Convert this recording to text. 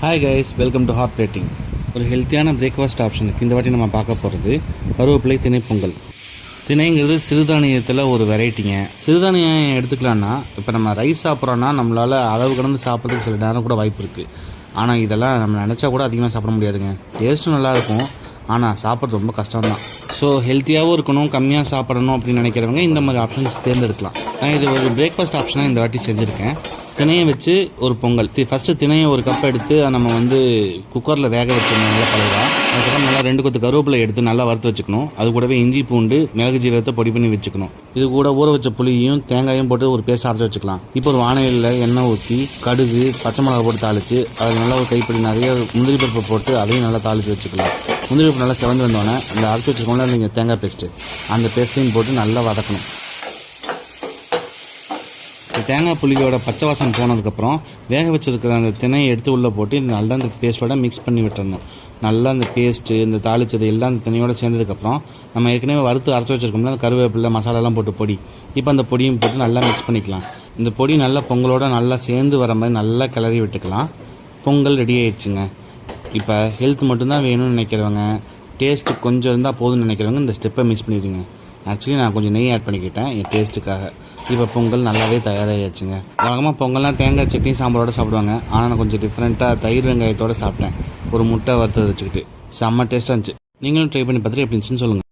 Hi guys, welcome to hot plating. ஒரு ஹெல்த்தியான breakfast ஆப்ஷனுக்கு இந்த வாட்டி நம்ம பார்க்க போகிறது கருவேப்பிலை திணை பொங்கல். திணைங்கிறது சிறுதானியத்தில் ஒரு வெரைட்டிங்க. சிறுதானியம் எடுத்துக்கலான்னா, இப்போ நம்ம ரைஸ் சாப்பிட்றோன்னா நம்மளால் அளவு கடந்து சாப்பிட்றதுக்கு சில நேரம் கூட வாய்ப்பு இருக்குது. ஆனால் இதெல்லாம் நம்ம நினச்சா கூட அதிகமாக சாப்பிட முடியாதுங்க. டேஸ்ட்டும் நல்லாயிருக்கும், ஆனால் சாப்பிட்றது ரொம்ப கஷ்டம் தான். ஸோ ஹெல்த்தியாகவும் இருக்கணும், கம்மியாக சாப்பிடணும் அப்படின்னு நினைக்கிறவங்க இந்த மாதிரி ஆப்ஷன்ஸ் தேர்ந்தெடுக்கலாம். நான் இது ஒரு பிரேக்ஃபாஸ்ட் ஆப்ஷனாக இந்த வாட்டி செஞ்சுருக்கேன். திணையை வச்சு ஒரு பொங்கல். ஃபஸ்ட்டு திணையை ஒரு கப் எடுத்து நம்ம குக்கரில் வேக வச்சுக்கணும் நல்லா பழகா. அதுக்கப்புறம் நல்லா 2 கொத்து கருவேப்பிலை எடுத்து நல்லா வறுத்து வச்சுக்கணும். அது கூடவே இஞ்சி பூண்டு மிளகு ஜீரகத்தை பொடி பண்ணி வச்சுக்கணும். இது கூட ஊற வச்ச புளியும் தேங்காயும் போட்டு ஒரு பேஸ்ட் அரைச்சி வச்சுக்கலாம். இப்போ ஒரு வானலியில் எண்ணெய் ஊற்றி கடுகு பச்சை மிளகா போட்டு தாளித்து அதில் நல்லா ஒரு கைப்பிடி நிறைய முந்திரி பருப்பு போட்டு அதையும் நல்லா தாளித்து வச்சுக்கலாம். முந்திரி பருப்பு நல்லா செவந்து வந்தோடனே அந்த அரைச்சி வச்சுக்கோங்களா நீங்கள் தேங்காய் பேஸ்ட்டு, அந்த பேஸ்ட்டையும் போட்டு நல்லா வதக்கணும். தேங்காய் புளியோட பச்சை வாசம் போனதுக்கப்புறம் வேக வச்சுருக்கிற அந்த திணையை எடுத்து உள்ளே போட்டு நல்லா அந்த பேஸ்ட்டோட மிக்ஸ் பண்ணி விட்டுறணும். நல்லா அந்த பேஸ்ட்டு இந்த தாளிச்சது எல்லாம் அந்த திணையோடு சேர்ந்ததுக்கப்புறம் நம்ம ஏற்கனவே வறுத்து அரைச்சி வச்சுருக்கோம்ல அந்த கருவேப்பிலை மசாலாலாம் போட்டு பொடி, இப்போ அந்த பொடியும் போட்டு நல்லா மிக்ஸ் பண்ணிக்கலாம். இந்த பொடி நல்லா பொங்கலோட நல்லா சேர்ந்து வர மாதிரி நல்லா கிளறி விட்டுக்கலாம். பொங்கல் ரெடி ஆயிடுச்சுங்க. இப்போ ஹெல்த் மட்டும்தான் வேணும்னு நினைக்கிறவங்க, டேஸ்ட்டு கொஞ்சம் இருந்தால் போதும்னு நினைக்கிறவங்க இந்த ஸ்டெப்பை மிஸ் பண்ணிடுங்க. ஆக்சுவலி நான் கொஞ்சம் நெய் ஆட் பண்ணிக்கிட்டேன் என் டேஸ்ட்டுக்காக. இப்போ பொங்கல் நல்லாவே தயாராகிடுச்சுங்க. வழக்கமாக பொங்கல்லாம் தேங்காய் சட்னி சாம்பாரோடு சாப்பிடுவாங்க. ஆனால் நான் கொஞ்சம் டிஃப்ரெண்ட்டாக தயிர் வெங்காயத்தோடு சாப்பிட்டேன். ஒரு முட்டை வறுத்து வச்சுக்கிட்டு செம்ம டேஸ்ட்டாக இருந்துச்சு. நீங்களும் ட்ரை பண்ணி பார்த்துட்டு எப்படி இருந்துச்சுன்னு சொல்லுங்கள்.